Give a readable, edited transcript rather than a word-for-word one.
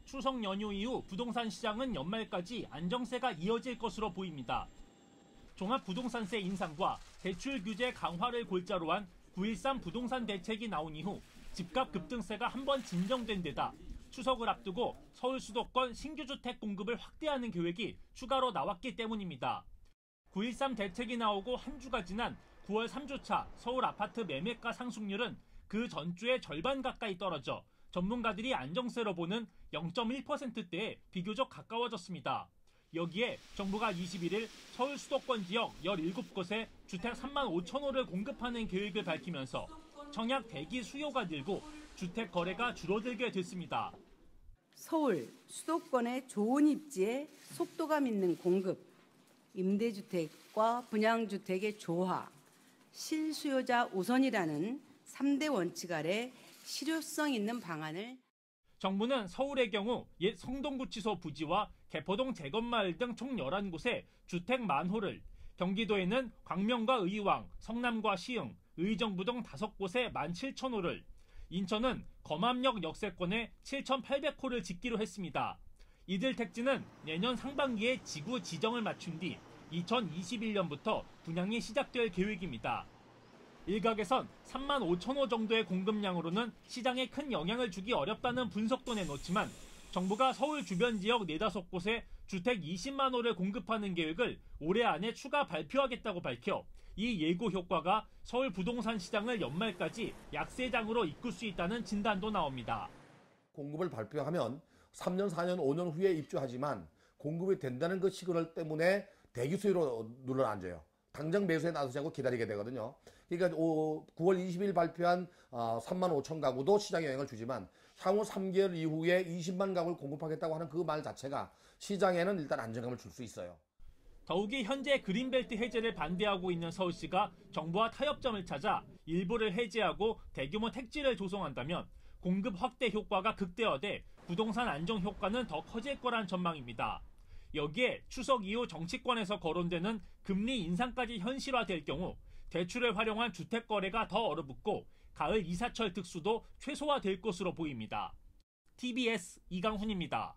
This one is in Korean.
추석 연휴 이후 부동산 시장은 연말까지 안정세가 이어질 것으로 보입니다. 종합부동산세 인상과 대출 규제 강화를 골자로 한 9.13 부동산 대책이 나온 이후 집값 급등세가 한번 진정된 데다 추석을 앞두고 서울 수도권 신규 주택 공급을 확대하는 계획이 추가로 나왔기 때문입니다. 9.13 대책이 나오고 한 주가 지난 9월 3주차 서울 아파트 매매가 상승률은 그 전주의 절반 가까이 떨어져 전문가들이 안정세로 보는 0.1%대에 비교적 가까워졌습니다. 여기에 정부가 21일 서울 수도권 지역 17곳에 주택 3만 5천 호를 공급하는 계획을 밝히면서 청약 대기 수요가 늘고 주택 거래가 줄어들게 됐습니다. 서울 수도권의 좋은 입지에 속도감 있는 공급, 임대주택과 분양주택의 조화, 실수요자 우선이라는 3대 원칙 아래 실효성 있는 방안을 정부는 서울의 경우 옛 성동구치소 부지와 개포동 재건마을 등 총 11곳에 주택 10,000호를, 경기도에는 광명과 의왕, 성남과 시흥, 의정부 등 5곳에 17,000호를, 인천은 검암역 역세권에 7,800호를 짓기로 했습니다. 이들 택지는 내년 상반기에 지구 지정을 마친 뒤 2021년부터 분양이 시작될 계획입니다. 일각에선 3만 5천 호 정도의 공급량으로는 시장에 큰 영향을 주기 어렵다는 분석도 내놓지만 정부가 서울 주변 지역 4-5곳에 주택 20만 호를 공급하는 계획을 올해 안에 추가 발표하겠다고 밝혀 이 예고 효과가 서울 부동산 시장을 연말까지 약세장으로 이끌 수 있다는 진단도 나옵니다. 공급을 발표하면 3년, 4년, 5년 후에 입주하지만 공급이 된다는 그 시그널 때문에 대기 수요로 눌러앉아요. 당장 매수에 나서지 않고 기다리게 되거든요. 그러니까 9월 20일 발표한 3만 5천 가구도 시장에 영향을 주지만 향후 3개월 이후에 20만 가구를 공급하겠다고 하는 그 말 자체가 시장에는 일단 안정감을 줄 수 있어요. 더욱이 현재 그린벨트 해제를 반대하고 있는 서울시가 정부와 타협점을 찾아 일부를 해제하고 대규모 택지를 조성한다면 공급 확대 효과가 극대화돼 부동산 안정 효과는 더 커질 거란 전망입니다. 여기에 추석 이후 정치권에서 거론되는 금리 인상까지 현실화될 경우 대출을 활용한 주택 거래가 더 얼어붙고 가을 이사철 특수도 최소화될 것으로 보입니다. TBS 이강훈입니다.